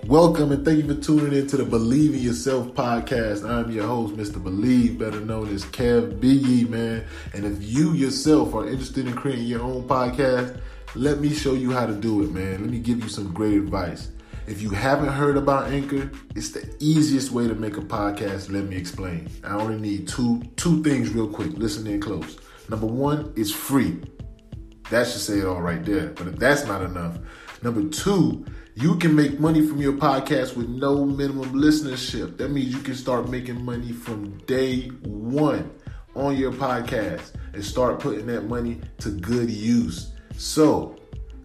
Welcome and thank you for tuning in to the Believe in Yourself podcast. I'm your host, Mr. Believe, better known as KevBiyi, man. And if you yourself are interested in creating your own podcast, let me show you how to do it, man. Let me give you some great advice. If you haven't heard about Anchor, it's the easiest way to make a podcast. Let me explain. I only need two things real quick. Listen in close. Number one, it's free. That should say it all right there. But if that's not enough, number two, you can make money from your podcast with no minimum listenership. That means you can start making money from day one on your podcast and start putting that money to good use. So,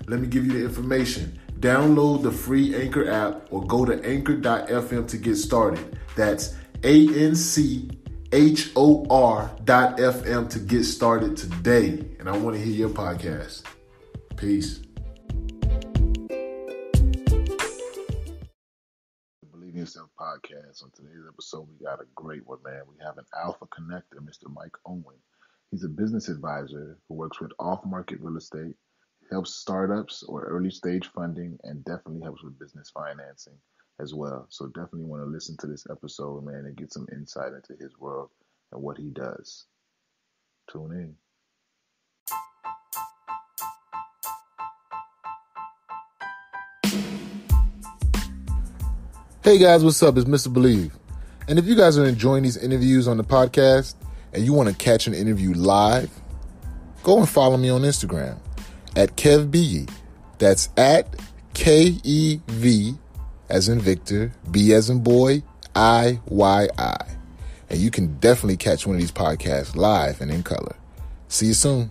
let me give you the information. Download the free Anchor app or go to anchor.fm to get started. That's ANCHOR.FM to get started today. And I want to hear your podcast. Peace. Believe in Yourself podcast. On today's episode, we got a great one, man. We have an alpha connector, Mr. Mike Owen. He's a business advisor who works with off-market real estate, helps startups or early stage funding, and definitely helps with business financing as well. So definitely want to listen to this episode, man, and get some insight into his world and what he does. Tune in. Hey guys, what's up? It's Mr. Believe. And if you guys are enjoying these interviews on the podcast and you want to catch an interview live, go and follow me on Instagram at KevBiyi. That's at KEV as in Victor, B as in boy, IYI. And you can definitely catch one of these podcasts live and in color. See you soon.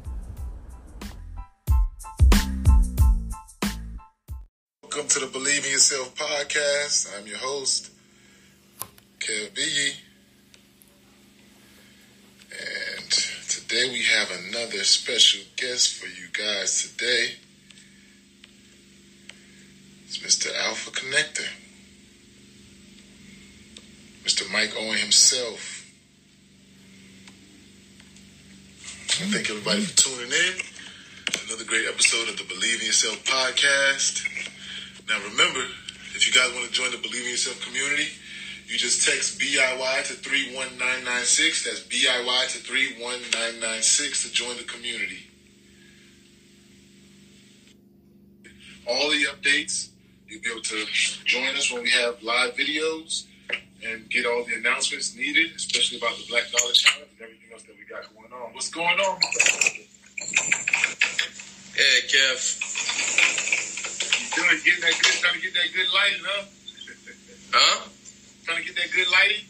Welcome to the Believe in Yourself podcast. I'm your host, KevBiyi. And today we have another special guest for you guys today. It's Mr. Alpha Connector, Mr. Mike Owen himself. I thank everybody for tuning in. Another great episode of the Believe in Yourself podcast. Now remember, if you guys want to join the Believe in Yourself community, you just text BIY to 31996. That's BIY to 31996 to join the community. All the updates, you'll be able to join us when we have live videos and get all the announcements needed, especially about the Black Dollar Challenge and everything else that we got going on. What's going on, Mr. Hey, Kev. You doing? Trying to get that good lighting, huh? Huh? Trying to get that good lighting?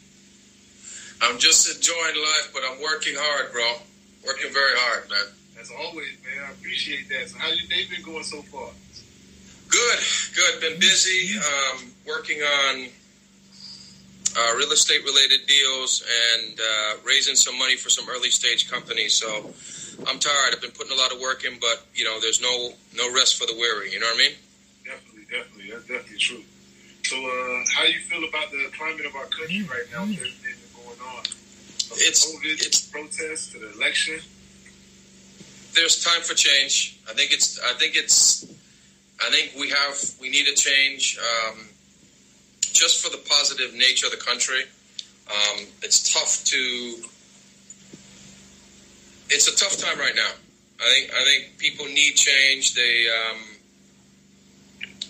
I'm just enjoying life, but I'm working hard, bro. Working very hard, man. As always, man. I appreciate that. So how's your day been going so far? Good. Been busy, working on real estate related deals and raising some money for some early stage companies. So I'm tired. I've been putting a lot of work in, but there's no rest for the weary. You know what I mean? Definitely. That's definitely true. So how do you feel about the climate of our country right now with everything that's going on? From It's COVID protests to the election. There's time for change. I think we need a change just for the positive nature of the country. It's a tough time right now. I think people need change.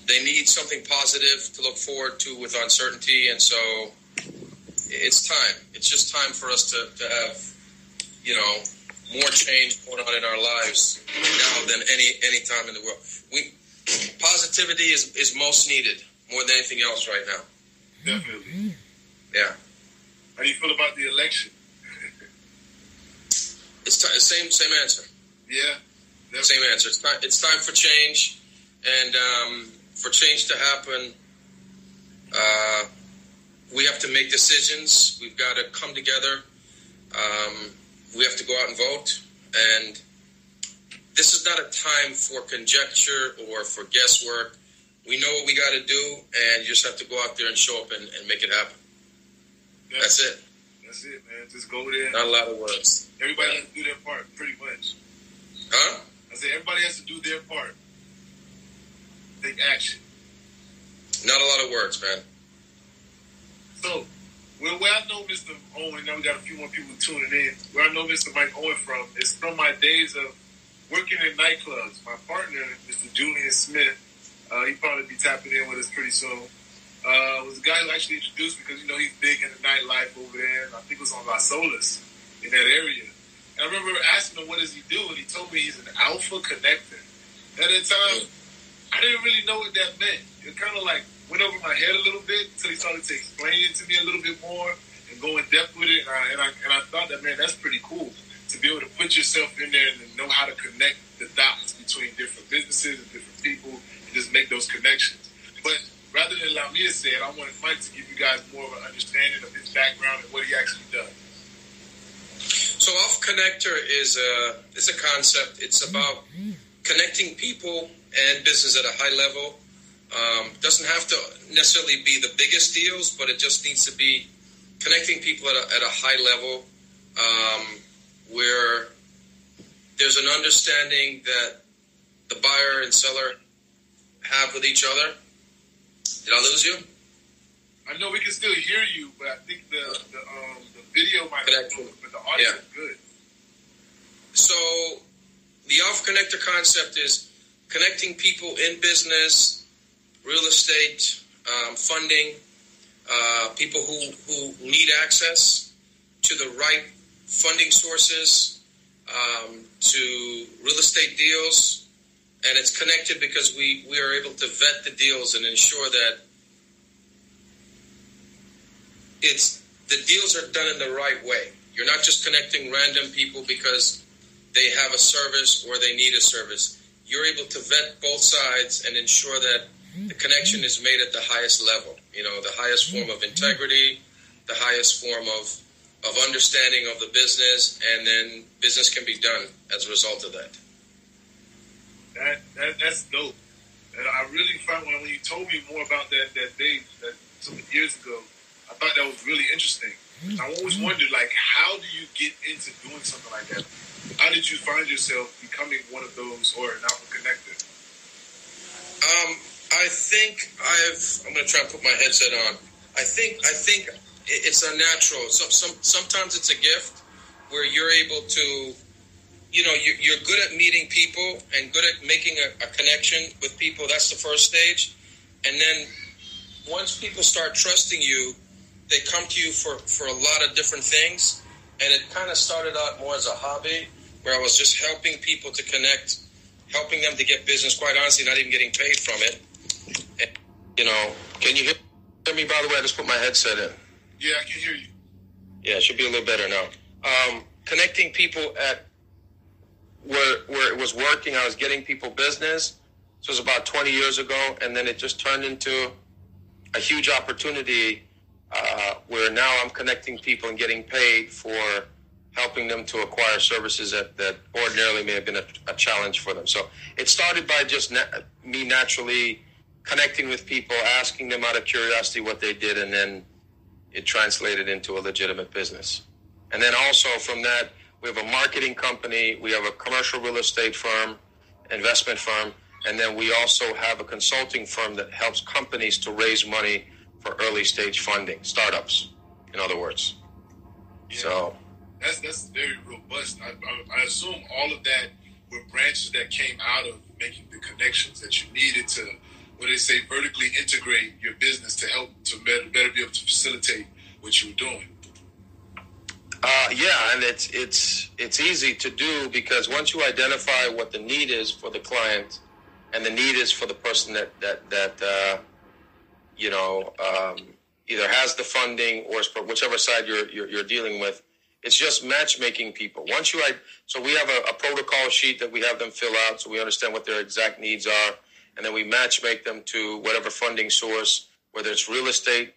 They need something positive to look forward to with uncertainty, and so it's time. It's just time for us to have, more change going on in our lives now than any time in the world. Positivity is most needed more than anything else right now. Definitely. Yeah. How do you feel about the election? It's same answer. Yeah. Definitely. Same answer. It's time for change, and for change to happen, we have to make decisions. We've got to come together. We have to go out and vote. And this is not a time for conjecture or for guesswork. We know what we got to do, and you just have to go out there and show up and make it happen. Yeah. That's it. That's it, man. Just go there. Not a lot of words. Everybody has to do their part, pretty much. Huh? I said everybody has to do their part. Take action. Not a lot of words, man. So, where I know Mr. Owen, now we got a few more people tuning in, where I know Mr. Mike Owen from is from my days of working in nightclubs. My partner, Mr. Julian Smith, he'll probably be tapping in with us pretty soon, was the guy who actually introduced me because, you know, he's big in the nightlife over there. And I think it was on Las Olas in that area. And I remember asking him, what does he do? And he told me he's an alpha connector. At the time, I didn't really know what that meant. It kind of like went over my head a little bit until he started to explain it to me a little bit more and go in depth with it. And I thought that, man, that's pretty cool to be able to put yourself in there and know how to connect the dots between different businesses and different people and just make those connections. But rather than allow me to say it, I wanted Mike to give you guys more of an understanding of his background and what he actually does. So Off Connector is a concept. It's about connecting people and business at a high level. Doesn't have to necessarily be the biggest deals, but it just needs to be connecting people at a high level where there's an understanding that the buyer and seller have with each other. Did I lose you? I know we can still hear you, but I think the video might be good, but the audio is good. So the Off Connector concept is connecting people in business, real estate, funding, people who need access to the right funding sources, to real estate deals. And it's connected because we are able to vet the deals and ensure that the deals are done in the right way. You're not just connecting random people because they have a service or they need a service. You're able to vet both sides and ensure that the connection is made at the highest level. You know, the highest form of integrity, the highest form of understanding of the business, and then business can be done as a result of that. That's dope. And I really found when you told me more about that day, that some years ago, I thought that was really interesting. I always wondered, like, how do you get into doing something like that? How did you find yourself becoming one of those or an alpha connector? I think I'm going to try and put my headset on. I think it's unnatural. Sometimes it's a gift where you're able to, you know, you're good at meeting people and good at making a connection with people. That's the first stage. And then once people start trusting you, they come to you for a lot of different things. And it kind of started out more as a hobby where I was just helping people to connect, helping them to get business, quite honestly, not even getting paid from it. And, you know, can you hear me, by the way? I just put my headset in. Yeah, I can hear you. Yeah, it should be a little better now. Connecting people at where it was working, I was getting people business. This was about 20 years ago, and then it just turned into a huge opportunity where now I'm connecting people and getting paid for helping them to acquire services that ordinarily may have been a challenge for them. So it started by just me naturally connecting with people, asking them out of curiosity what they did, and then it translated into a legitimate business. And then also from that, we have a marketing company, we have a commercial real estate firm, investment firm, and then we also have a consulting firm that helps companies to raise money for early stage funding, startups, in other words. Yeah. So that's very robust. I assume all of that were branches that came out of making the connections that you needed to, what they say, vertically integrate your business to help to better be able to facilitate what you were doing. Yeah, and it's easy to do because once you identify what the need is for the client and the need is for the person that either has the funding or is for whichever side you're dealing with, it's just matchmaking people. So we have a protocol sheet that we have them fill out so we understand what their exact needs are, and then we matchmake them to whatever funding source, whether it's a real estate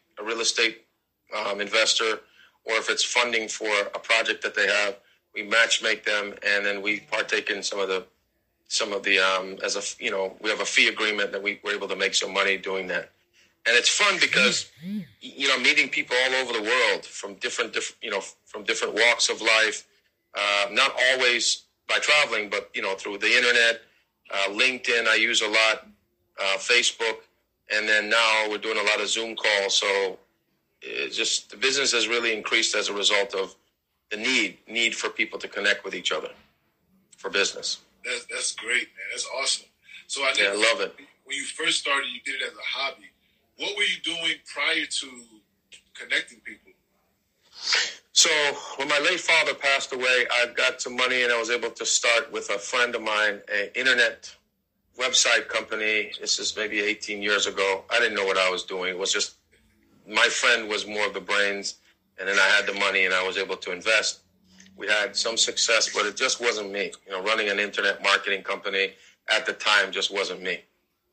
investor, or if it's funding for a project that they have, we matchmake them, and then we partake in some of the we have a fee agreement that we're able to make some money doing that. And it's fun because, meeting people all over the world from different walks of life, not always by traveling, but, through the internet, LinkedIn, I use a lot, Facebook, And then now we're doing a lot of Zoom calls. So just the business has really increased as a result of the need for people to connect with each other for business. That's great, man. That's awesome. So I love it. When you first started, you did it as a hobby. What were you doing prior to connecting people? So when my late father passed away, I got some money and I was able to start with a friend of mine, an internet website company. This is maybe 18 years ago. I didn't know what I was doing. It was just my friend was more of the brains, and then I had the money and I was able to invest. We had some success, but it just wasn't me. Running an internet marketing company at the time just wasn't me.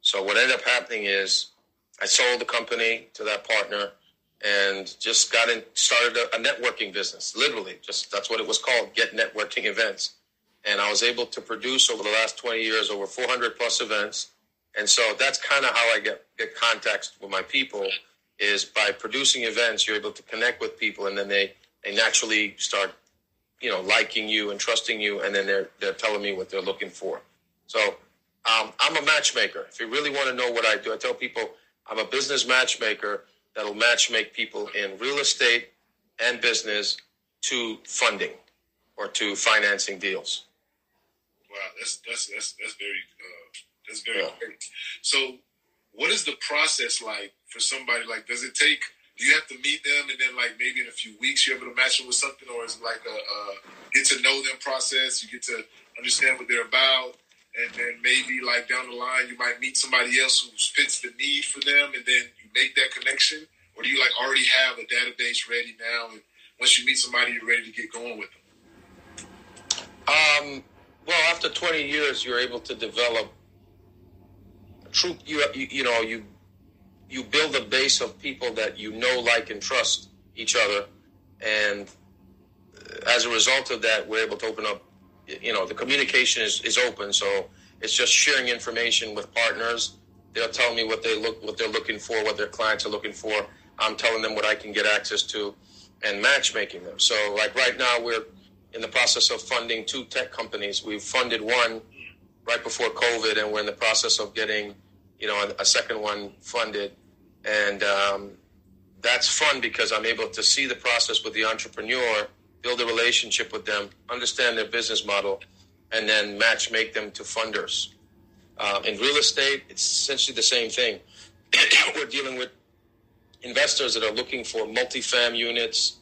So what ended up happening is I sold the company to that partner and just started a networking business. Literally, just that's what it was called, Get Networking Events. And I was able to produce over the last 20 years over 400 plus events. And so that's kind of how I get contacts with my people, is by producing events. You're able to connect with people, and then they naturally start, liking you and trusting you, and then they're telling me what they're looking for. So I'm a matchmaker. If you really want to know what I do, I tell people I'm a business matchmaker that'll matchmake people in real estate and business to funding or to financing deals. Wow, that's very great. So, what is the process like for somebody? Like, do you have to meet them and then like maybe in a few weeks you're able to match them with something, or is it like a get to know them process? You get to understand what they're about, and then maybe like down the line you might meet somebody else who fits the need for them, and then you make that connection, or do you like already have a database ready now, and once you meet somebody you're ready to get going with them? Well, after 20 years, you're able to develop true. You build a base of people that like, and trust each other, and as a result of that, we're able to open up. The communication is open, so it's just sharing information with partners. They'll tell me what they're looking for, what their clients are looking for. I'm telling them what I can get access to, and matchmaking them. So, like right now, we're in the process of funding 2 tech companies. We've funded one right before COVID, and we're in the process of getting, a second one funded. And that's fun because I'm able to see the process with the entrepreneur, build a relationship with them, understand their business model, and then make them to funders. In real estate, it's essentially the same thing. We're dealing with investors that are looking for multi-fam units,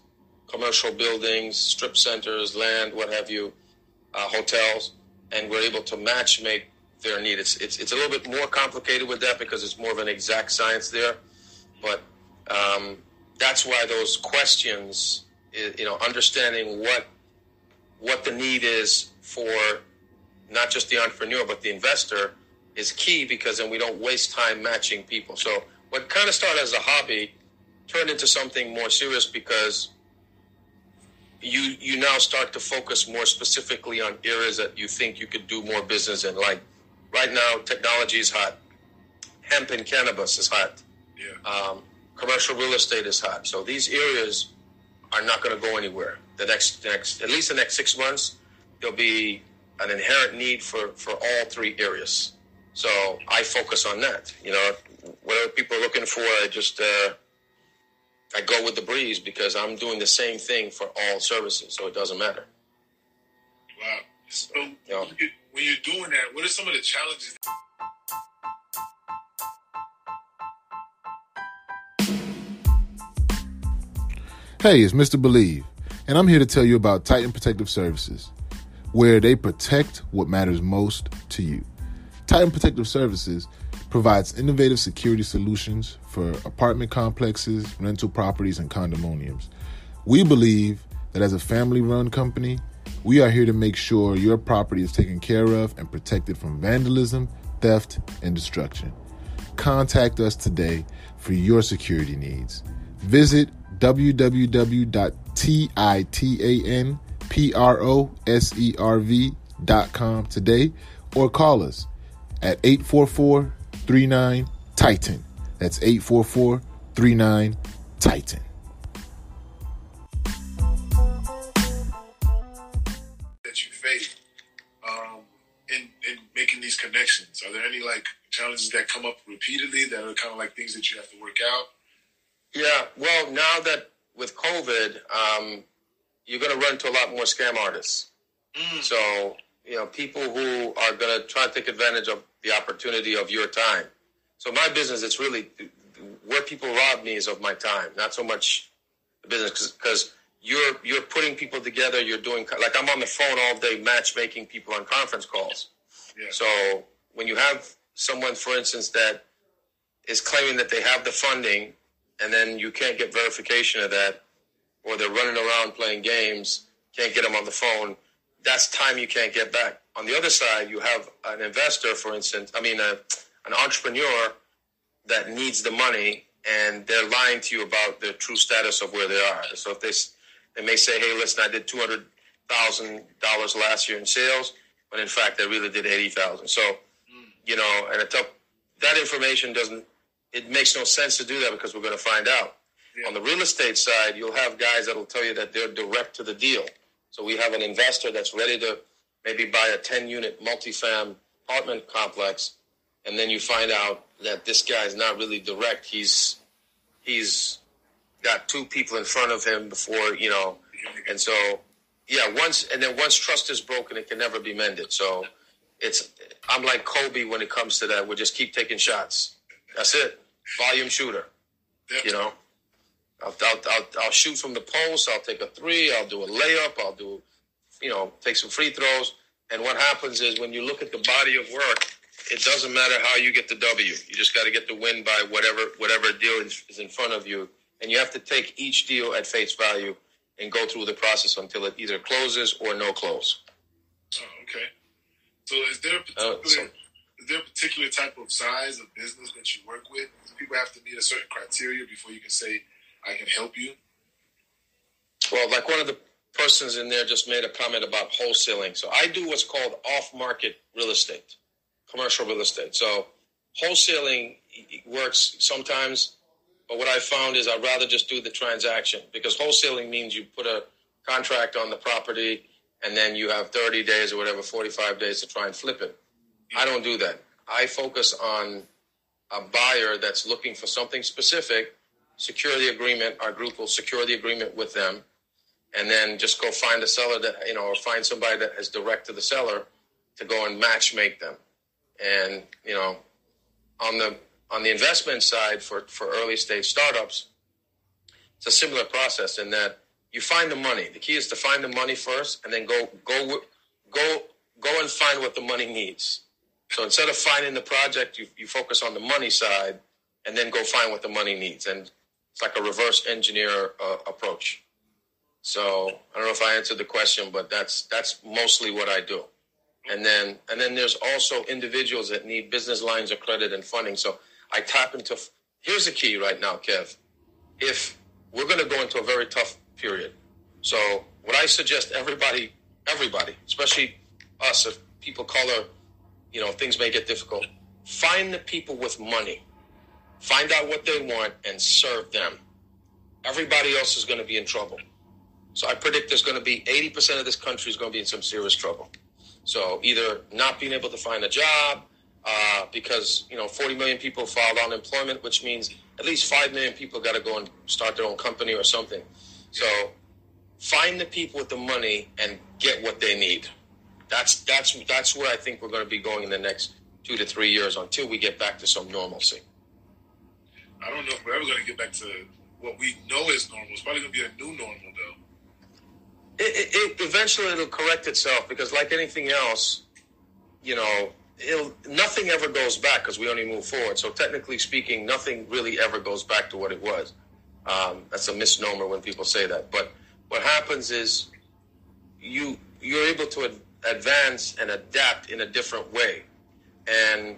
commercial buildings, strip centers, land, what have you, hotels, and we're able to make their need. It's a little bit more complicated with that because it's more of an exact science there, but that's why those questions, understanding what the need is for not just the entrepreneur but the investor is key, because then we don't waste time matching people. So what kind of started as a hobby turned into something more serious because you now start to focus more specifically on areas that you think you could do more business in. Like right now, technology is hot. Hemp and cannabis is hot. Yeah. Commercial real estate is hot. So these areas are not going to go anywhere. At least the next 6 months, there'll be an inherent need for all 3 areas. So I focus on that. Whatever people are looking for, I go with the breeze because I'm doing the same thing for all services, so it doesn't matter. Wow. So when you're doing that, what are some of the challenges? Hey, it's Mr. Believe, and I'm here to tell you about Titan Protective Services, where they protect what matters most to you. Titan Protective Services provides innovative security solutions for apartment complexes, rental properties, and condominiums. We believe that as a family-run company, we are here to make sure your property is taken care of and protected from vandalism, theft, and destruction. Contact us today for your security needs. Visit www.titanproserv.com today or call us at 844-39-TITAN. That's 844-39-TITAN. That you face in making these connections. I Are there any like challenges that come up repeatedly that are kind of like things that you have to work out? Yeah, well, now that with COVID, you're going to run into a lot more scam artists. So, people who are going to try to take advantage of the opportunity of your time. So my business, it's really where people rob me is of my time, not so much the business, because you're putting people together. You're doing, like, I'm on the phone all day matchmaking people on conference calls. Yeah. So when you have someone, for instance, that is claiming that they have the funding, and then you can't get verification of that, or they're running around playing games, can't get them on the phone, that's time you can't get back. On the other side, you have an investor, for instance, an entrepreneur that needs the money, and they're lying to you about the true status of where they are. So if they may say, hey, listen, I did $200,000 last year in sales, when in fact they really did $80,000. So, and that information it makes no sense to do that because we're going to find out. Yeah. On the real estate side, you'll have guys that will tell you that they're direct to the deal. So we have an investor that's ready to maybe buy a 10-unit multifam apartment complex, and then you find out that this guy is not really direct. He's got two people in front of him before, and so, once trust is broken, it can never be mended. So I'm like Kobe when it comes to that. We'll just keep taking shots. That's it. Volume shooter. I'll shoot from the post. I'll take a three. I'll do a layup. I'll do, take some free throws. And what happens is when you look at the body of work, it doesn't matter how you get the W. You just got to get the win by whatever deal is in front of you. And you have to take each deal at face value and go through the process until it either closes or no close. Oh, okay. So is there a particular type of size of business that you work with? Do people have to meet a certain criteria before you can say, I can help you? Well, like one of the persons in there just made a comment about wholesaling. So I do what's called off-market real estate, commercial real estate. So wholesaling works sometimes, but what I found is I'd rather just do the transaction, because wholesaling means you put a contract on the property and then you have 30 days or whatever, 45 days to try and flip it. I don't do that. I focus on a buyer that's looking for something specific, secure the agreement. Our group will secure the agreement with them, and then just go find a seller that, or find somebody that is direct to the seller to go and match make them. And, on the investment side for early stage startups, it's a similar process in that you find the money. The key is to find the money first, and then go and find what the money needs. So instead of finding the project, you focus on the money side, and then go find what the money needs. And it's like a reverse engineer approach. So I don't know if I answered the question, but that's mostly what I do. And then there's also individuals that need business lines of credit and funding. So I tap into. Here's the key right now, Kev. If we're going to go into a very tough period, so what I suggest everybody, especially us, if people color, things may get difficult. Find the people with money. Find out what they want and serve them. Everybody else is going to be in trouble. So I predict there's going to be 80% of this country is going to be in some serious trouble. So either not being able to find a job, because 40 million people filed unemployment, which means at least 5 million people got to go and start their own company or something. So find the people with the money and get what they need. That's where I think we're going to be going in the next 2 to 3 years until we get back to some normalcy. I don't know if we're ever going to get back to what we know is normal. It's probably going to be a new normal, though. Eventually it'll correct itself, because like anything else, nothing ever goes back because we only move forward. So technically speaking, nothing really ever goes back to what it was. That's a misnomer when people say that. But what happens is you're able to advance and adapt in a different way. And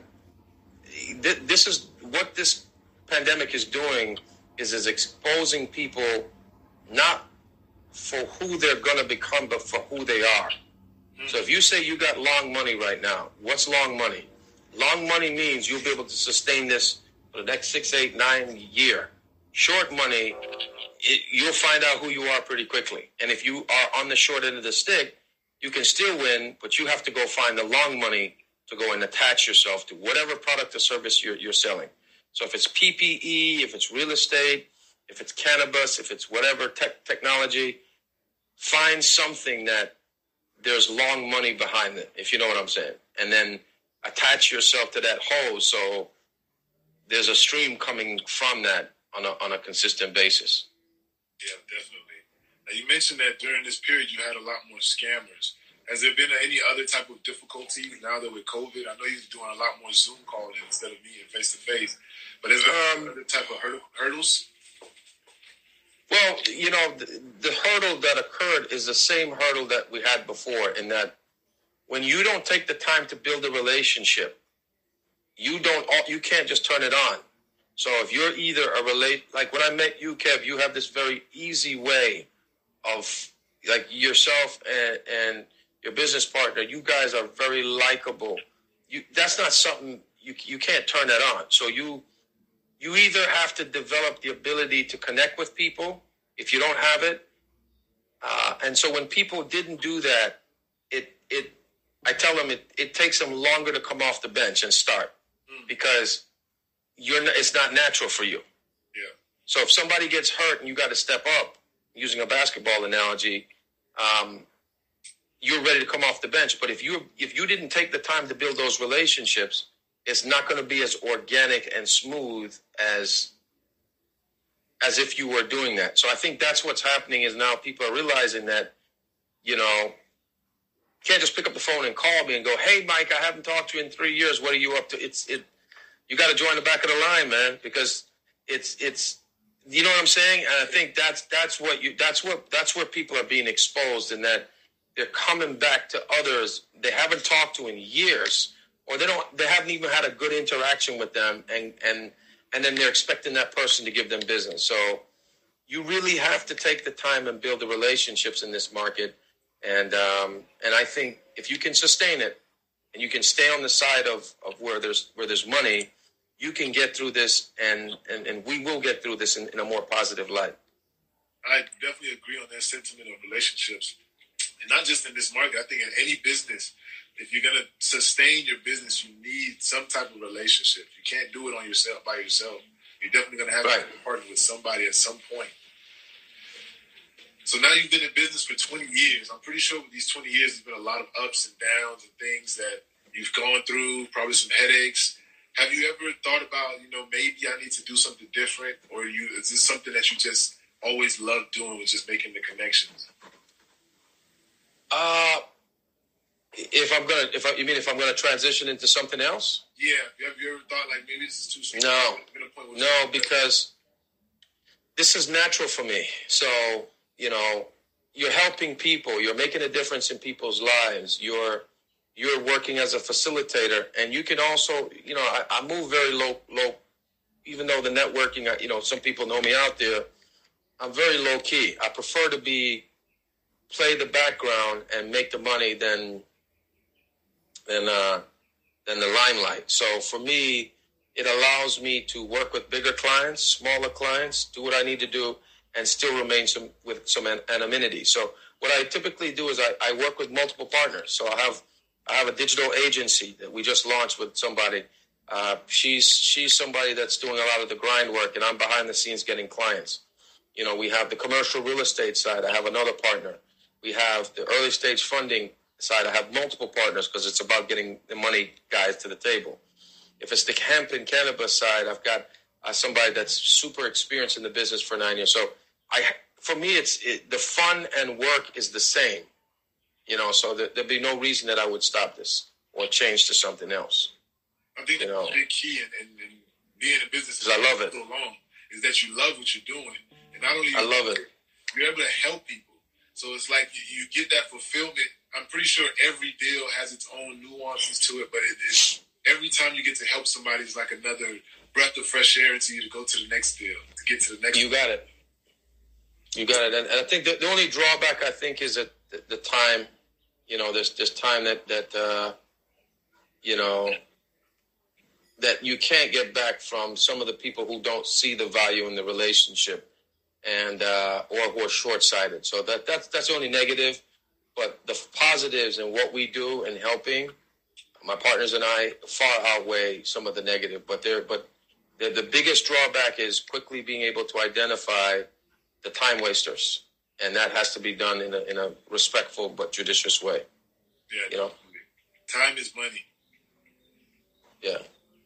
this is what this pandemic is doing is exposing people not for who they're going to become, but for who they are. So if you say you got long money right now, what's long money? Long money means you'll be able to sustain this for the next 6, 8, 9 year. Short money, you'll find out who you are pretty quickly. And if you are on the short end of the stick, you can still win, but you have to go find the long money to go and attach yourself to whatever product or service you're selling. So if it's PPE, if it's real estate, if it's cannabis, if it's whatever technology, find something that there's long money behind it, if you know what I'm saying. And then attach yourself to that hose so there's a stream coming from that on a consistent basis. Yeah, definitely. Now, you mentioned that during this period you had a lot more scammers. Has there been any other type of difficulty now that with COVID? I know you're doing a lot more Zoom calling instead of meeting face-to-face. But is there other type of hurdles? Well, the hurdle that occurred is the same hurdle that we had before, in that when you don't take the time to build a relationship, you can't just turn it on. So if you're either like when I met you, Kev, you have this very easy way of, like, yourself and your business partner, you guys are very likable. That's not something you can't turn that on. So you either have to develop the ability to connect with people if you don't have it. And so when people didn't do that, I tell them it takes them longer to come off the bench and start because it's not natural for you. Yeah. So if somebody gets hurt and you got to step up, using a basketball analogy, you're ready to come off the bench. But if you didn't take the time to build those relationships, it's not going to be as organic and smooth as if you were doing that. So I think that's what's happening is now people are realizing that, you can't just pick up the phone and call me and go, "Hey, Mike, I haven't talked to you in 3 years. What are you up to?" You got to join the back of the line, man, because it's you know what I'm saying? And I think that's where people are being exposed, in that they're coming back to others they haven't talked to in years, or they haven't even had a good interaction with them, and then they're expecting that person to give them business. So you really have to take the time and build the relationships in this market. And I think if you can sustain it and you can stay on the side of where there's money, you can get through this, and we will get through this in a more positive light. I definitely agree on that sentiment of relationships. And not just in this market, I think in any business, if you're going to sustain your business, you need some type of relationship. You can't do it by yourself. You're definitely going to have to partner with somebody at some point. So now you've been in business for 20 years. I'm pretty sure with these 20 years, there's been a lot of ups and downs and things that you've gone through, probably some headaches. Have you ever thought about, maybe I need to do something different? Or is this something that you just always loved doing, was just making the connections? If I'm gonna transition into something else? Yeah. Have you ever thought, like, maybe this is too small? No, because this is natural for me. So, you're helping people. You're making a difference in people's lives. You're working as a facilitator, and you can also, I move very low. Even though the networking, some people know me out there, I'm very low key. I prefer to play the background and make the money than the limelight. So for me, it allows me to work with bigger clients, smaller clients, do what I need to do, and still remain with some anonymity. So what I typically do is I work with multiple partners. So I have a digital agency that we just launched with somebody. She's somebody that's doing a lot of the grind work, and I'm behind the scenes getting clients. We have the commercial real estate side. I have another partner. We have the early stage funding side. I have multiple partners because it's about getting the money guys to the table. If it's the hemp and cannabis side, I've got somebody that's super experienced in the business for 9 years. So for me, the fun and work is the same. So there'd be no reason that I would stop this or change to something else. I think the big key in being in business I love it. So long is that you love what you're doing. And not only I love it. You're able to help people. So it's like you get that fulfillment. I'm pretty sure every deal has its own nuances to it, but it's every time you get to help somebody, it's like another breath of fresh air into you to go to the next deal, to get to the next. You got it. And I think the only drawback, I think, is that the time. There's time that you can't get back from some of the people who don't see the value in the relationship, and or who are short-sighted. So that's the only negative. But the positives in what we do and helping, my partners and I far outweigh some of the negative. But the biggest drawback is quickly being able to identify the time wasters, and that has to be done in a respectful but judicious way. Yeah, you know, time is money. Yeah.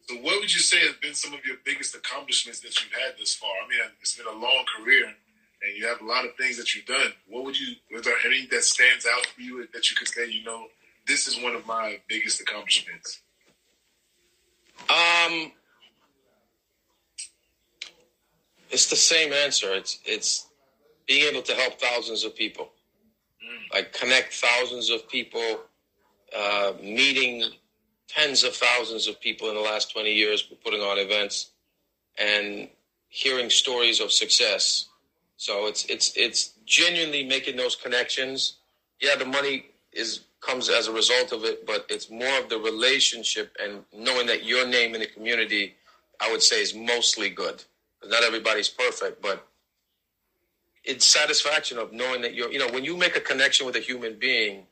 So what would you say has been some of your biggest accomplishments that you've had this far? I mean, it's been a long career, and you have a lot of things that you've done. Was there any that stands out for you that you could say, this is one of my biggest accomplishments? It's the same answer. It's being able to help thousands of people, like connect thousands of people, meeting tens of thousands of people in the last 20 years, putting on events and hearing stories of success. So it's genuinely making those connections. Yeah, the money comes as a result of it, but it's more of the relationship and knowing that your name in the community, I would say, is mostly good. Not everybody's perfect, but it's satisfaction of knowing that when you make a connection with a human being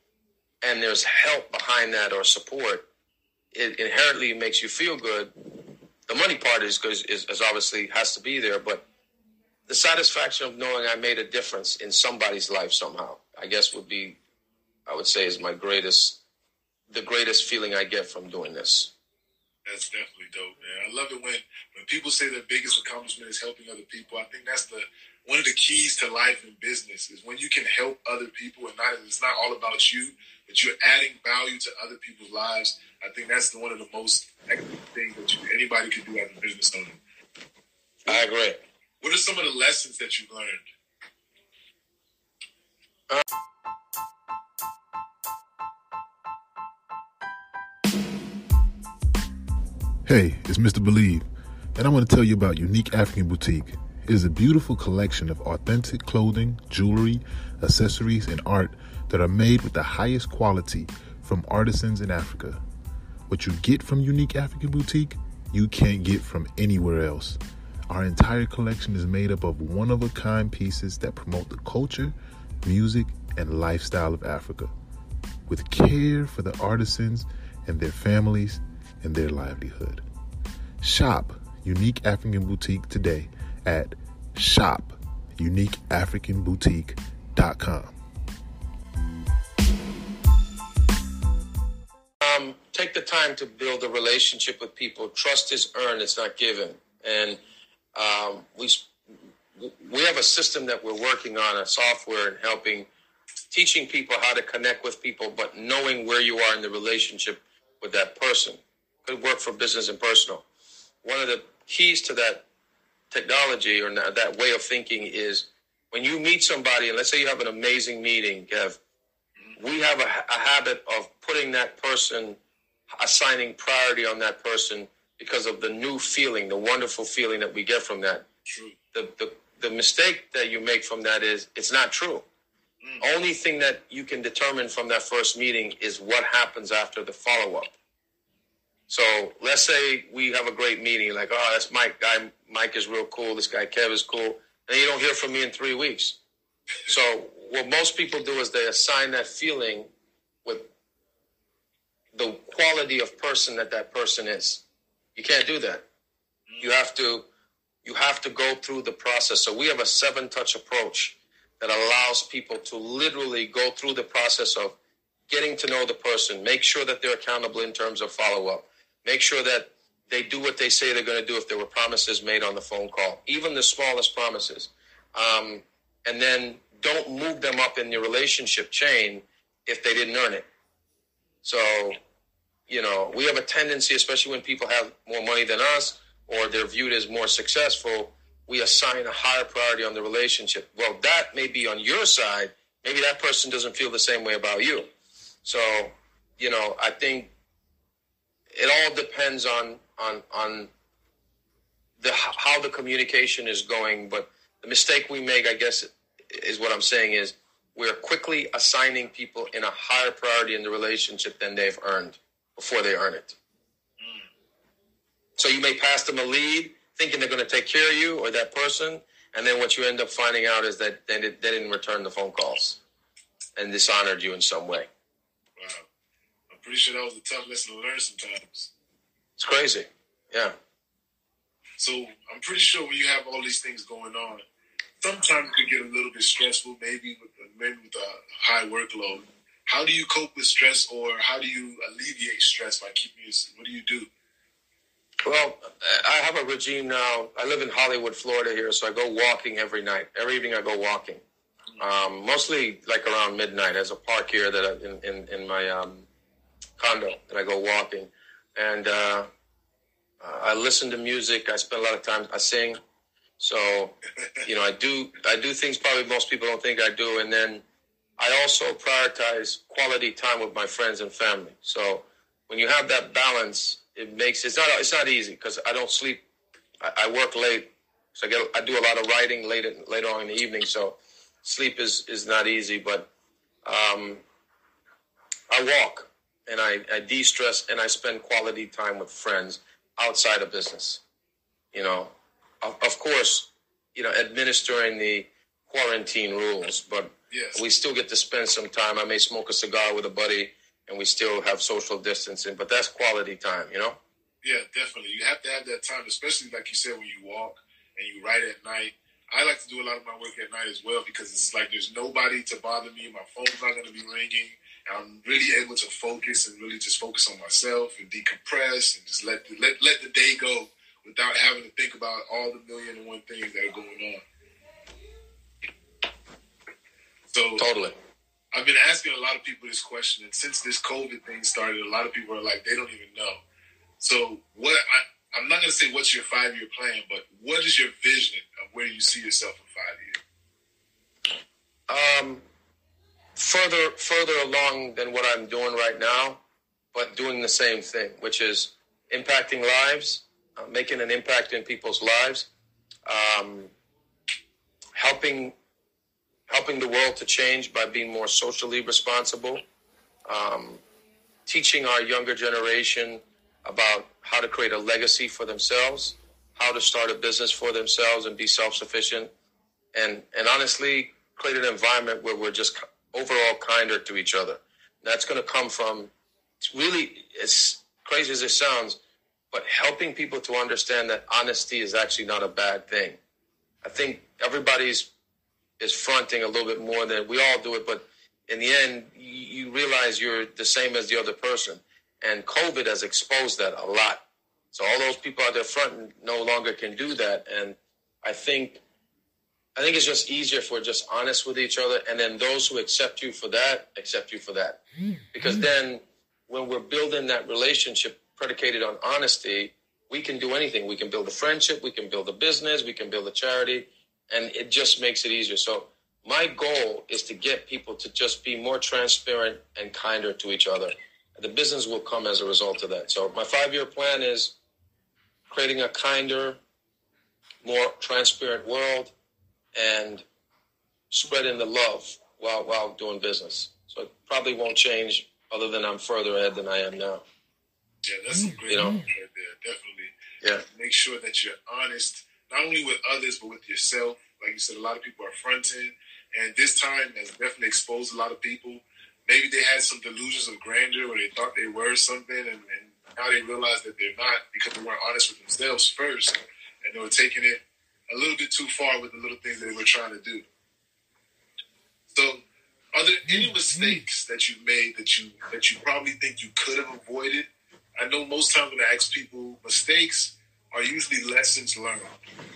and there's help behind that or support, it inherently makes you feel good. The money part is obviously has to be there, but the satisfaction of knowing I made a difference in somebody's life somehow, I guess I would say is the greatest feeling I get from doing this. That's definitely dope, man. I love it when people say their biggest accomplishment is helping other people. I think that's one of the keys to life and business is when you can help other people and it's not all about you, but you're adding value to other people's lives. I think that's one of the most excellent things that anybody could do as a business owner. I agree. What are some of the lessons that you've learned? Hey, it's Mr. Believe, and I want to tell you about Unique African Boutique. It is a beautiful collection of authentic clothing, jewelry, accessories, and art that are made with the highest quality from artisans in Africa. What you get from Unique African Boutique, you can't get from anywhere else. Our entire collection is made up of one-of-a-kind pieces that promote the culture, music, and lifestyle of Africa, with care for the artisans and their families and their livelihood. Shop Unique African Boutique today at shopuniqueafricanboutique.com. Take the time to build a relationship with people. Trust is earned, it's not given. And we have a system that we're working on, a software, and teaching people how to connect with people, but knowing where you are in the relationship with that person. Could work for business and personal. One of the keys to that technology or that way of thinking is when you meet somebody, and let's say you have an amazing meeting, Kev, we have a habit of putting that person, assigning priority on that person because of the new feeling, the wonderful feeling that we get from that. True. The mistake that you make from that is it's not true. Only thing that you can determine from that first meeting is what happens after the follow-up. So let's say we have a great meeting, like, oh, that's Mike. Mike is real cool. This guy, Kev, is cool. And you don't hear from me in 3 weeks. So what most people do is they assign that feeling with the quality of person that person is. You can't do that. You have to go through the process. So we have a 7-touch approach that allows people to literally go through the process of getting to know the person, make sure that they're accountable in terms of follow-up, make sure that they do what they say they're going to do if there were promises made on the phone call, even the smallest promises. And then don't move them up in your relationship chain if they didn't earn it. So, we have a tendency, especially when people have more money than us or they're viewed as more successful, we assign a higher priority on the relationship. Well, that may be on your side. Maybe that person doesn't feel the same way about you. So, I think it all depends on how the communication is going. But the mistake we make, I guess, is what I'm saying is we're quickly assigning people in a higher priority in the relationship than they've earned before they earn it. So you may pass them a lead thinking they're going to take care of you or that person, and then what you end up finding out is that they didn't return the phone calls and dishonored you in some way. Wow. pretty sure that was a tough lesson to learn sometimes. It's crazy. Yeah. So I'm pretty sure when you have all these things going on, sometimes it can get a little bit stressful, maybe with a high workload. How do you cope with stress, or how do you alleviate stress by keeping your? What do you do? Well, I have a regime now. I live in Hollywood, Florida here, so I go walking every night. Every evening I go walking. Mostly like around midnight. There's a park here that in my condo that I go walking. And I listen to music. I spend a lot of time, I sing. So, you know, I do things probably most people don't think I do. And then I also prioritize quality time with my friends and family. So when you have that balance, it's not easy because I don't sleep. I work late, so I do a lot of writing later on in the evening. So sleep is not easy, but I walk and I de-stress and I spend quality time with friends outside of business. You know, of course, you know, administering the quarantine rules, but yes, we still get to spend some time. I may smoke a cigar with a buddy and we still have social distancing, but that's quality time, you know? Yeah, definitely. You have to have that time, especially like you said, when you walk and you write at night. I like to do a lot of my work at night as well because it's like there's nobody to bother me. My phone's not going to be ringing. I'm really able to focus and really just focus on myself and decompress and just let the day go without having to think about all the million and one things that are going on. So totally. I've been asking a lot of people this question, and since this COVID thing started, a lot of people are like, they don't even know. So I'm not going to say what's your 5-year plan, but what is your vision of where you see yourself in 5 years? Further along than what I'm doing right now, but doing the same thing, which is impacting lives, making an impact in people's lives, helping the world to change by being more socially responsible, teaching our younger generation about how to create a legacy for themselves, how to start a business for themselves and be self-sufficient, and honestly create an environment where we're just overall kinder to each other. That's going to come from, as crazy as it sounds, but helping people to understand that honesty is actually not a bad thing. I think everybody's is fronting a little bit more than we all do it, but in the end, you realize you're the same as the other person. And COVID has exposed that a lot. So all those people out there fronting no longer can do that. And I think it's just easier if we're just honest with each other. And then those who accept you for that. Because then when we're building that relationship predicated on honesty, we can do anything. We can build a friendship, we can build a business, we can build a charity. And it just makes it easier. So my goal is to get people to just be more transparent and kinder to each other. The business will come as a result of that. So my 5-year plan is creating a kinder, more transparent world and spreading the love while doing business. So it probably won't change other than I'm further ahead than I am now. Yeah, that's some great right there, definitely. Yeah. Make sure that you're honest, not only with others, but with yourself. Like you said, a lot of people are fronting, and this time has definitely exposed a lot of people. Maybe they had some delusions of grandeur where they thought they were something, and now they realize that they're not because they weren't honest with themselves first, and they were taking it a little bit too far with the little things that they were trying to do. So, are there any mistakes that you made that you probably think you could have avoided? I know most times when I ask people, mistakes are usually lessons learned.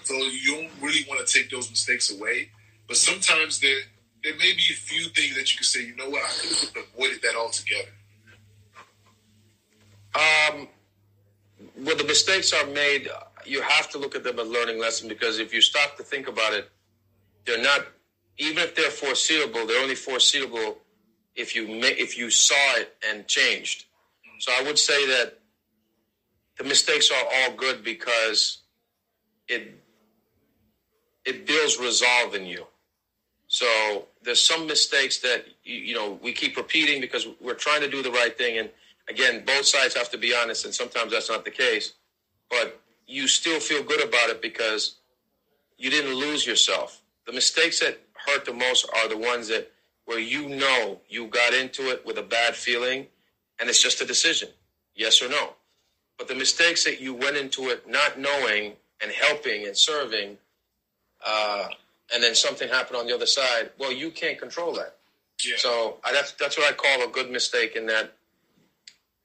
So you don't really want to take those mistakes away. But sometimes there may be a few things that you can say, you know what, I could have avoided that altogether. When the mistakes are made, you have to look at them as learning lessons, because if you stop to think about it, they're not, even if they're foreseeable, they're only foreseeable if you saw it and changed. So I would say that the mistakes are all good because it builds resolve in you. So there's some mistakes that we keep repeating because we're trying to do the right thing. And again, both sides have to be honest, and sometimes that's not the case. But you still feel good about it because you didn't lose yourself. The mistakes that hurt the most are the ones where you got into it with a bad feeling, and it's just a decision, yes or no. But the mistakes that you went into it not knowing and helping and serving, and then something happened on the other side, well, you can't control that. Yeah. So that's what I call a good mistake, in that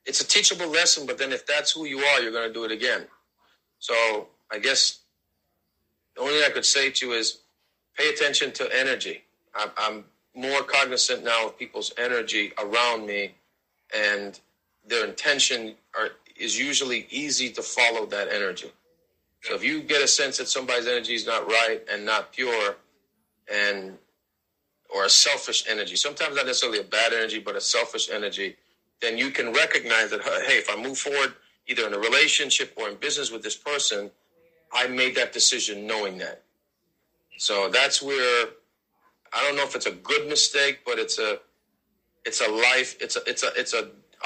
it's a teachable lesson, but then if that's who you are, you're going to do it again. So I guess the only thing I could say to you is pay attention to energy. I'm more cognizant now of people's energy around me, and their intention is usually easy to follow that energy. So if you get a sense that somebody's energy is not right and not pure, or a selfish energy, sometimes not necessarily a bad energy, but a selfish energy, then you can recognize that, hey, if I move forward either in a relationship or in business with this person, I made that decision knowing that. So that's where, I don't know if it's a good mistake, but it's a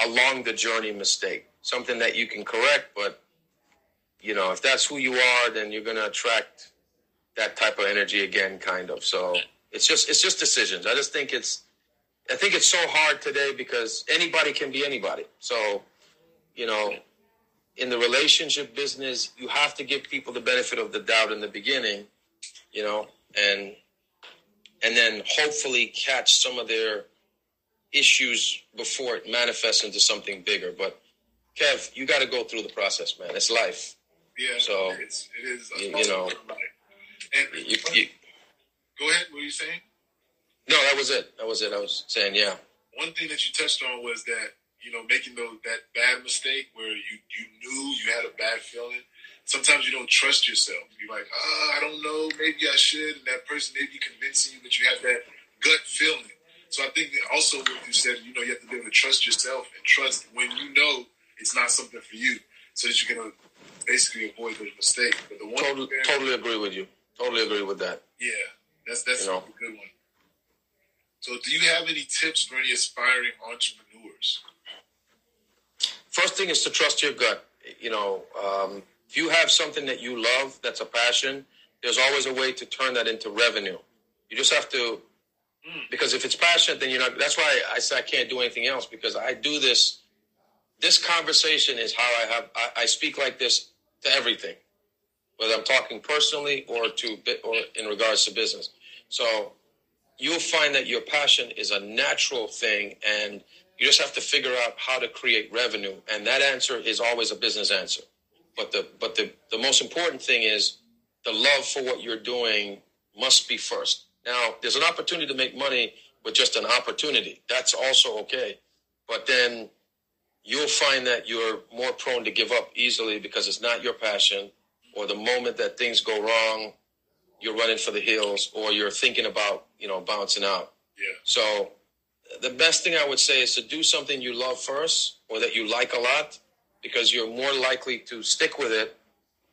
along the journey mistake, something that you can correct. But if that's who you are, then you're going to attract that type of energy again, kind of. So it's just decisions. I think it's so hard today because anybody can be anybody. So, in the relationship business, you have to give people the benefit of the doubt in the beginning, and then hopefully catch some of their issues before it manifests into something bigger. But Kev, you got to go through the process, man. It's life. Yeah. So it is. And go ahead. What were you saying? No, that was it. I was saying, yeah. One thing that you touched on was that, making that bad mistake where you knew you had a bad feeling. Sometimes you don't trust yourself. You're like, I don't know, maybe I should. And that person may be convincing you, but you have that gut feeling. So I think that also what you said, you have to be able to trust yourself and trust when you know it's not something for you, so that you can basically avoid those mistakes. But the one totally agree with you. Totally agree with that. Yeah, that's a good one. So do you have any tips for any aspiring entrepreneurs? First thing is to trust your gut. If you have something that you love, that's a passion, there's always a way to turn that into revenue. You just have to, because if it's passionate, then that's why I say I can't do anything else, because I do this. This conversation is how I speak like this to everything, whether I'm talking personally or in regards to business. So you'll find that your passion is a natural thing, and you just have to figure out how to create revenue. And that answer is always a business answer. But the most important thing is the love for what you're doing must be first. Now, there's an opportunity to make money with just an opportunity. That's also okay. But then you'll find that you're more prone to give up easily because it's not your passion, or the moment that things go wrong, you're running for the hills, or you're thinking about, bouncing out. Yeah. So the best thing I would say is to do something you love first, or that you like a lot, because you're more likely to stick with it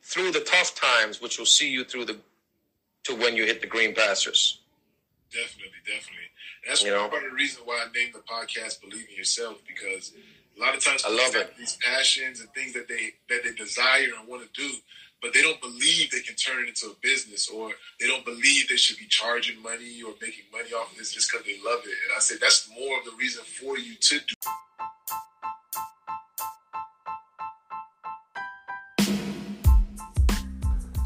through the tough times, which will see you through to when you hit the green pastures. Definitely. And that's part of the reason why I named the podcast "Believe in Yourself," because a lot of times I love it. These passions and things that they desire and want to do, but they don't believe they can turn it into a business, or they don't believe they should be charging money or making money off of this just because they love it. And I said that's more of the reason for you to do.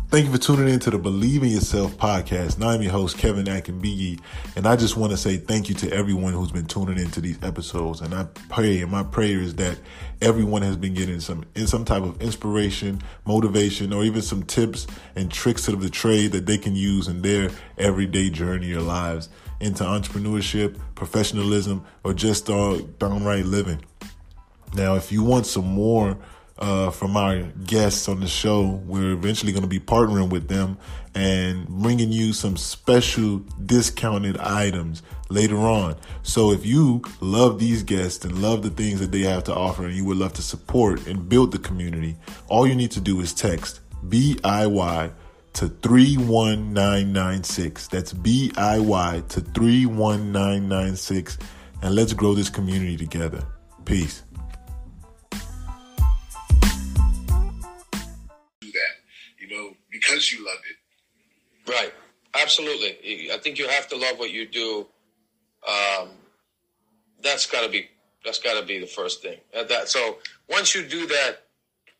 Thank you for tuning in to the Believe in Yourself podcast. Now I'm your host, KevBiyi, and I just want to say thank you to everyone who's been tuning into these episodes. And I pray, and my prayer is that everyone has been getting some type of inspiration, motivation, or even some tips and tricks of the trade that they can use in their everyday journey or lives into entrepreneurship, professionalism, or just downright living. Now, if you want some more from our guests on the show, we're eventually going to be partnering with them and bringing you some special discounted items later on. So if you love these guests and love the things that they have to offer, and you would love to support and build the community, all you need to do is text BIY to 31996. That's BIY to 31996, and let's grow this community together. Peace. Because you love it. Right. Absolutely. I think you have to love what you do. That's got to be That's got to be the first thing. So once you do that,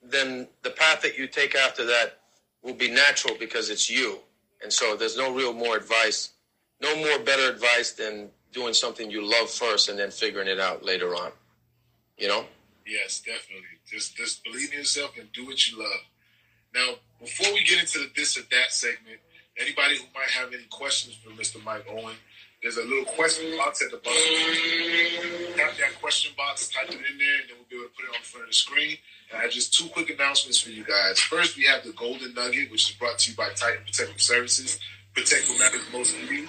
then the path that you take after that will be natural because it's you. And so there's no real more advice, no more better advice than doing something you love first and then figuring it out later on. You know? Yes, definitely. Just believe in yourself and do what you love. Now, before we get into the this or that segment, anybody who might have any questions for Mr. Mike Owen, there's a little question box at the bottom. Tap that question box, type it in there, and then we'll be able to put it on front of the screen. And I have just 2 quick announcements for you guys. First, we have the Golden Nugget, which is brought to you by Titan Protective Services. Protect what matters most to you.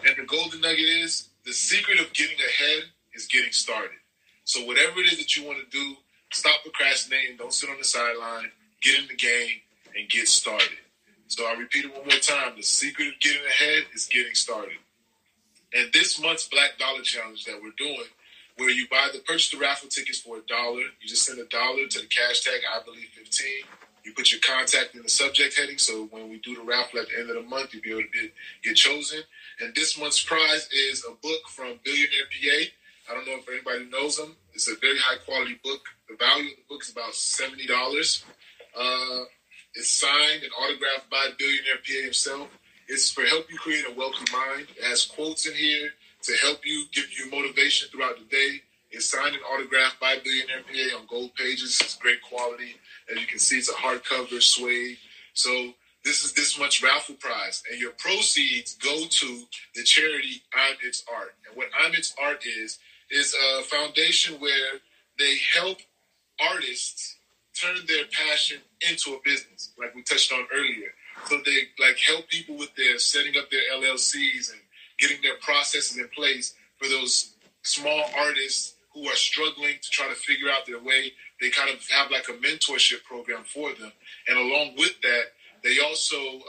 And the Golden Nugget is, the secret of getting ahead is getting started. So whatever it is that you want to do, stop procrastinating, don't sit on the sideline, get in the game, and get started. So I repeat it one more time. The secret of getting ahead is getting started. And this month's Black Dollar Challenge that we're doing, where you purchase the raffle tickets for $1, you just send $1 to the cash tag, I believe 15. You put your contact in the subject heading, so when we do the raffle at the end of the month, you'll be able to get chosen. And this month's prize is a book from Billionaire PA. I don't know if anybody knows him. It's a very high-quality book. The value of the book is about $70. It's signed and autographed by Billionaire PA himself. It's for help you create a wealthy mind. It has quotes in here to help you, give you motivation throughout the day. It's signed and autographed by Billionaire PA on gold pages. It's great quality. As you can see, it's a hardcover suede. So this is this much raffle prize. And your proceeds go to the charity I'm Its Art. And what I'm Its Art is a foundation where they help artists turn their passion into a business, like we touched on earlier. So they help people with their setting up their LLCs and getting their processes in place for those small artists who are struggling to try to figure out their way. They kind of have like a mentorship program for them. And along with that, they also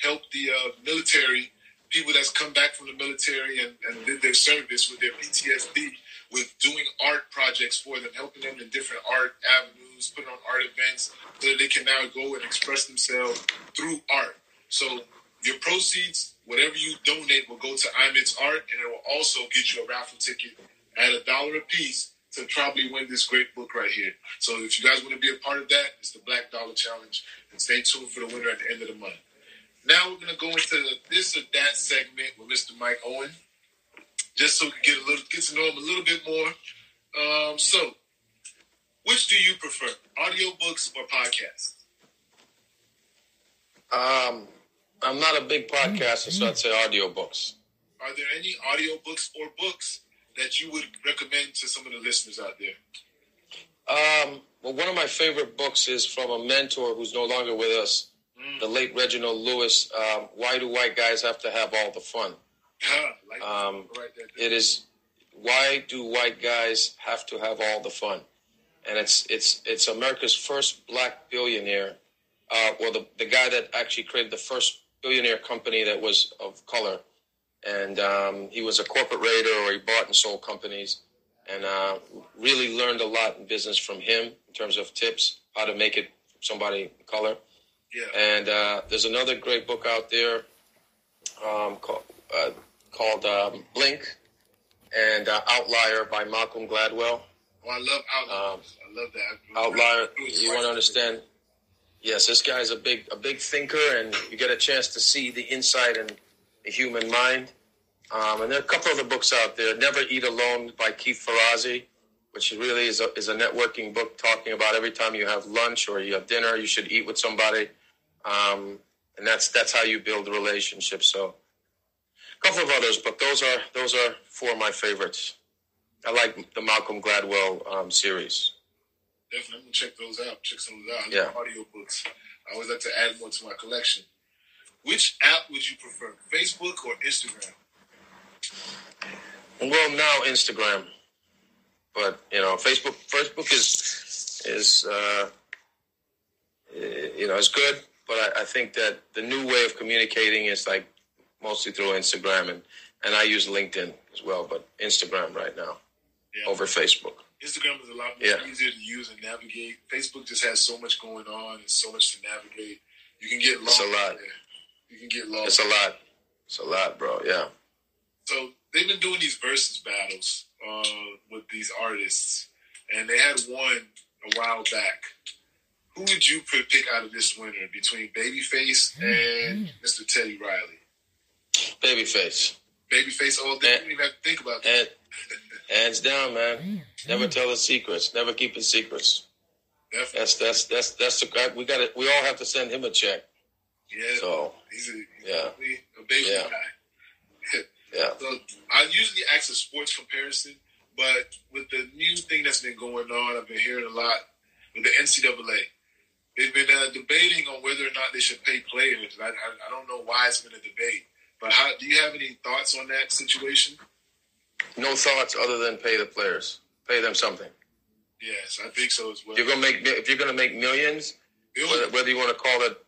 help the military, people that's come back from the military and did their service with their PTSD, with doing art projects for them, helping them in different art avenues, putting on art events so that they can now go and express themselves through art. So your proceeds, whatever you donate, will go to I'm Its Art, and it will also get you a raffle ticket at $1 a piece to probably win this great book right here. So if you guys want to be a part of that, it's the Black Dollar Challenge, and stay tuned for the winner at the end of the month. Now we're going to go into the this or that segment with Mr. Mike Owen, just so we can get to know him a little bit more. So, which do you prefer, audiobooks or podcasts? I'm not a big podcaster, so I'd say audiobooks. Are there any audiobooks or books that you would recommend to some of the listeners out there? Well, one of my favorite books is from a mentor who's no longer with us, the late Reginald Lewis. Why Do White Guys Have to Have All the Fun? It is, why do white guys have to have all the fun? And it's America's first black billionaire, the guy that actually created the first billionaire company that was of color. And he was a corporate raider, or he bought and sold companies, and really learned a lot in business from him in terms of tips, how to make it somebody of color. Yeah. And there's another great book out there called Blink and Outlier by Malcolm Gladwell. Oh, I love Outliers. I love that. Outlier, you want to understand? Yes, this guy's a big thinker, and you get a chance to see the inside and the human mind. And there are a couple other books out there. Never Eat Alone by Keith Ferrazzi, which really is a networking book talking about every time you have lunch or you have dinner, you should eat with somebody. And that's how you build a relationship. So a couple of others, but those are four of my favorites. I like the Malcolm Gladwell series. Definitely, I'm going to check those out. Check some of those out. Yeah. Audiobooks. I always like to add more to my collection. Which app would you prefer, Facebook or Instagram? Well, now Instagram, but Facebook is is good. But I think that the new way of communicating is like mostly through Instagram, and I use LinkedIn as well, but Instagram right now over Facebook. Instagram is a lot more easier to use and navigate. Facebook just has so much going on and so much to navigate. You can get lost. It's a lot. You can get lost. It's a lot. It's a lot, bro. Yeah. So they've been doing these versus battles with these artists, and they had one a while back. Who would you pick out of this winner between Babyface and Mr. Teddy Riley? Babyface. Babyface all day. You don't even have to think about that. Hands down, man. Never tell his secrets. Never keep his secrets. Definitely. That's the guy. We all have to send him a check. Yeah. So he's a baby Yeah. guy. Yeah. So I usually ask a sports comparison, but with the new thing that's been going on, I've been hearing a lot with the NCAA. They've been debating on whether or not they should pay players. I don't know why it's been a debate, but do you have any thoughts on that situation? No thoughts other than pay the players. Pay them something. Yes, I think so as well. If you're gonna make millions, whether you want to call it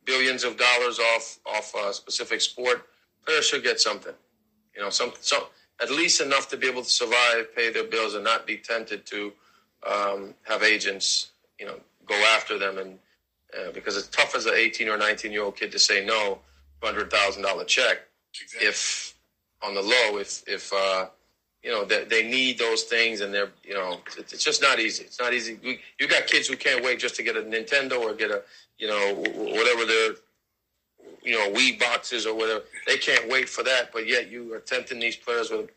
billions of dollars off a specific sport, players should get something. You know, some at least enough to be able to survive, pay their bills, and not be tempted to have agents, you know, go after them. And because it's tough as an 18 or 19-year-old kid to say no to $100,000 check. Exactly. If on the low, if you know, they need those things, and they're, you know, it's just not easy. It's not easy. You got kids who can't wait just to get a Nintendo or get a, you know, whatever their, you know, Wii boxes or whatever. They can't wait for that, but yet you are tempting these players with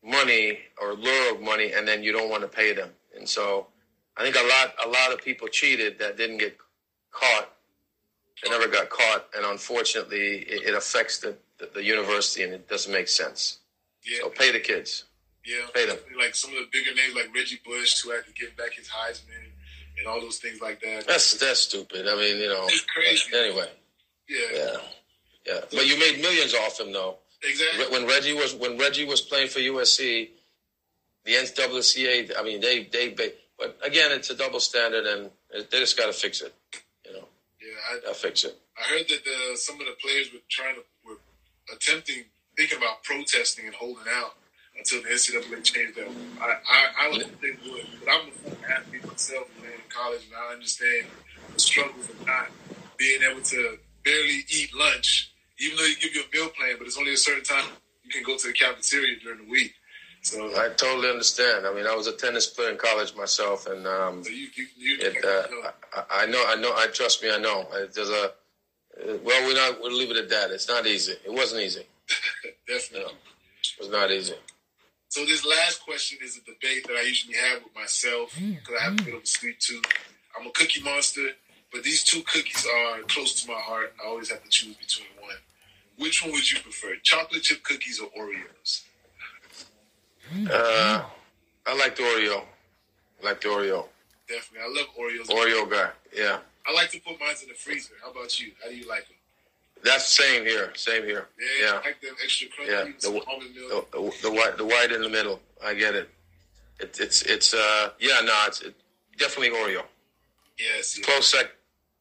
money or lure of money, and then you don't want to pay them. And so I think a lot of people cheated that didn't get caught. They never got caught, and unfortunately, it affects the university, and it doesn't make sense. Yeah. So pay the kids. Yeah, pay them. Like some of the bigger names, like Reggie Bush, who had to give back his Heisman and all those things like that. That's stupid. I mean, you know. It's crazy. Anyway. Yeah. But you made millions off him, though. Exactly. When Reggie was playing for USC, the NCAA, I mean, they but again, it's a double standard, and they just got to fix it. You know. Yeah, got to fix it. I heard that some of the players were thinking about protesting and holding out until the NCAA changed that. I don't think they would, but I'm a former athlete myself, playing in college, and I understand the struggles of not being able to barely eat lunch, even though you give you a meal plan, but it's only a certain time you can go to the cafeteria during the week. So I totally understand. I mean, I was a tennis player in college myself, and so I know. Trust me, I know. We'll leave it at that. It's not easy. It wasn't easy. Definitely. You know, it was not easy. So this last question is a debate that I usually have with myself because I have a bit of a sweet tooth. I'm a cookie monster, but these two cookies are close to my heart. I always have to choose between one. Which one would you prefer, chocolate chip cookies or Oreos? I like the Oreo. Definitely. I love Oreos. Oreo guy, yeah. I like to put mine in the freezer. How about you? How do you like them? That's same here. Yeah. I like them extra crunchy. Yeah, the white in the middle. I get it. It's definitely Oreo. Yes. Close second.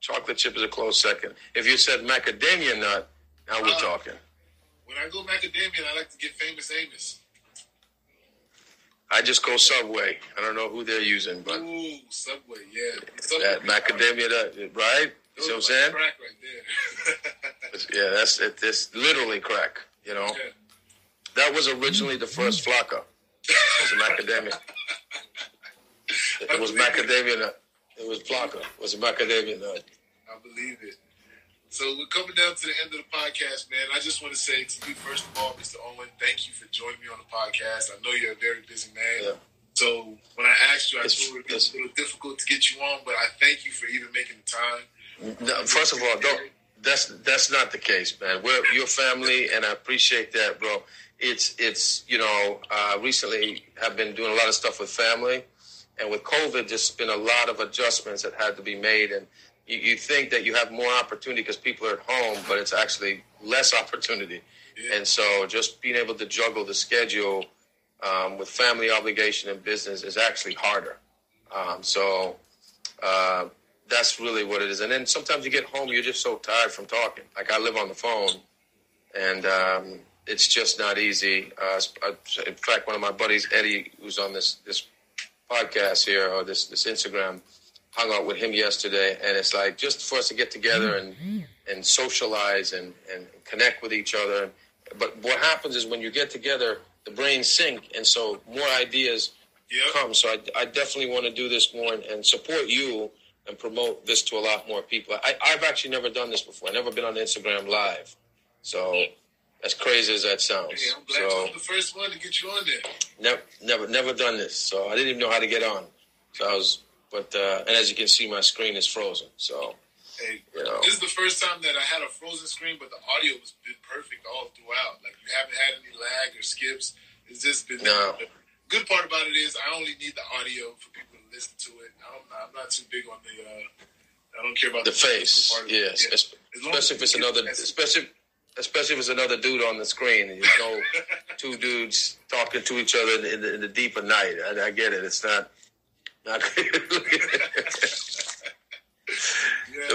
Chocolate chip is a close second. If you said macadamia nut, now we're talking. When I go macadamia, I like to get Famous Amos. I just go Subway. I don't know who they're using, but Subway, yeah. That macadamia nut, right? You see what I'm saying? Crack right there. Yeah, that's it. It's literally crack. You know, that was originally the first flaca. It was macadamia. It was macadamia nut. It was flaca. It was a macadamia nut. I believe it. So we're coming down to the end of the podcast, man. I just want to say to you, first of all, Mr. Owen, thank you for joining me on the podcast. I know you're a very busy man. Yeah. So when I asked you, I thought it would be a little difficult to get you on, but I thank you for even making the time. No, first of all, that's not the case, man. We're your family, and I appreciate that, bro. It's recently have been doing a lot of stuff with family, and with COVID, there's been a lot of adjustments that had to be made, and you think that you have more opportunity because people are at home, but it's actually less opportunity. Yeah. And so just being able to juggle the schedule with family obligation and business is actually harder. That's really what it is. And then sometimes you get home, you're just so tired from talking. Like I live on the phone, and it's just not easy. In fact, one of my buddies, Eddie, who's on this podcast here, or this Instagram, hung out with him yesterday, and it's like just for us to get together and socialize and connect with each other. But what happens is when you get together, the brain sync, and so more ideas come. So I definitely want to do this more and support you and promote this to a lot more people. I've actually never done this before. I've never been on Instagram Live. So as crazy as that sounds. Hey, I'm glad you was the first one to get you on there. Never done this. So I didn't even know how to get on. So and as you can see, my screen is frozen. So, hey, this is the first time that I had a frozen screen, but the audio has been perfect all throughout. Like, you haven't had any lag or skips. It's just been... No. The good part about it is I only need the audio for people to listen to it. I'm not too big on the... I don't care about the face. Part of yes. It. Yeah. Especially if it's another... Especially if it's another dude on the screen and there's no two dudes talking to each other in the deep of night. I get it. It's not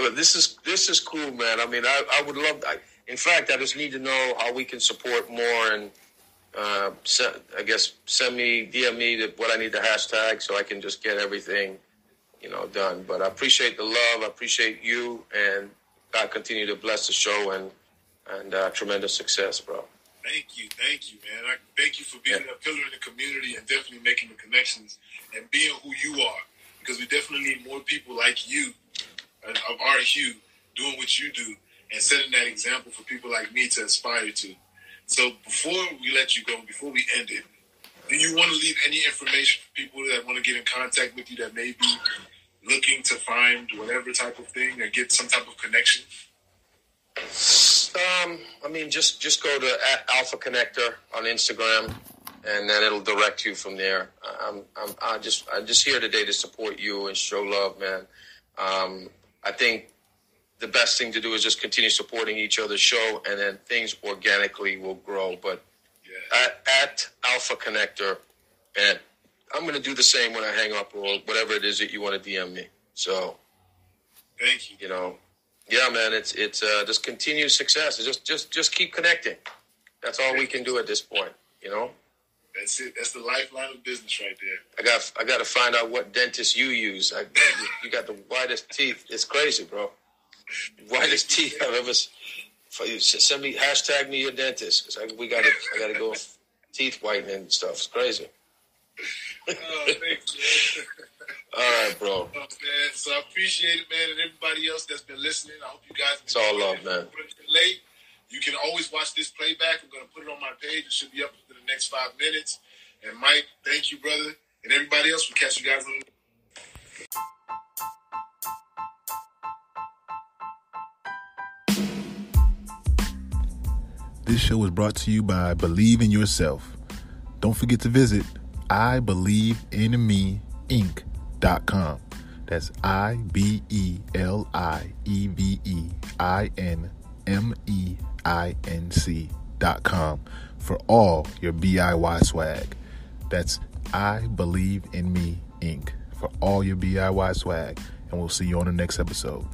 But this is cool, man. I mean, I would love. In fact, I just need to know how we can support more, and I guess DM me what I need to hashtag so I can just get everything, done. But I appreciate the love. I appreciate you, and God continue to bless the show and tremendous success, bro. Thank you, man. I thank you for being a pillar in the community and definitely making the connections and being who you are, because we definitely need more people like you, of our hue, doing what you do and setting that example for people like me to aspire to. So before we let you go, before we end it, do you want to leave any information for people that want to get in contact with you that may be looking to find whatever type of thing or get some type of connection? I mean, just go to @AlphaConnector on Instagram, and then it'll direct you from there. I'm just here today to support you and show love, man. I think the best thing to do is just continue supporting each other's show, and then things organically will grow. But at @AlphaConnector, and I'm going to do the same when I hang up or whatever it is that you want to DM me. So, thank you. Yeah, man, it's just continued success. It's just keep connecting. That's all we can do at this point, That's it. That's the lifeline of business right there. I got to find out what dentist you use. You got the whitest teeth. It's crazy, bro. Whitest teeth I've ever. Send me hashtag me your dentist, because I got to go teeth whitening and stuff. It's crazy. Thanks, man. All right, bro. Oh, man. So I appreciate it, man, and everybody else that's been listening. I hope you guys. It's all love, man. Late. You can always watch this playback. I'm going to put it on my page. It should be up in the next 5 minutes. And Mike, thank you, brother, and everybody else. We'll catch you guys on. This show is brought to you by Believe in Yourself. Don't forget to visit IBelieveInMeInc.com. That's IBelieveInMeInc.com for all your BIY swag. That's I Believe in Me Inc. for all your BIY swag. And we'll see you on the next episode.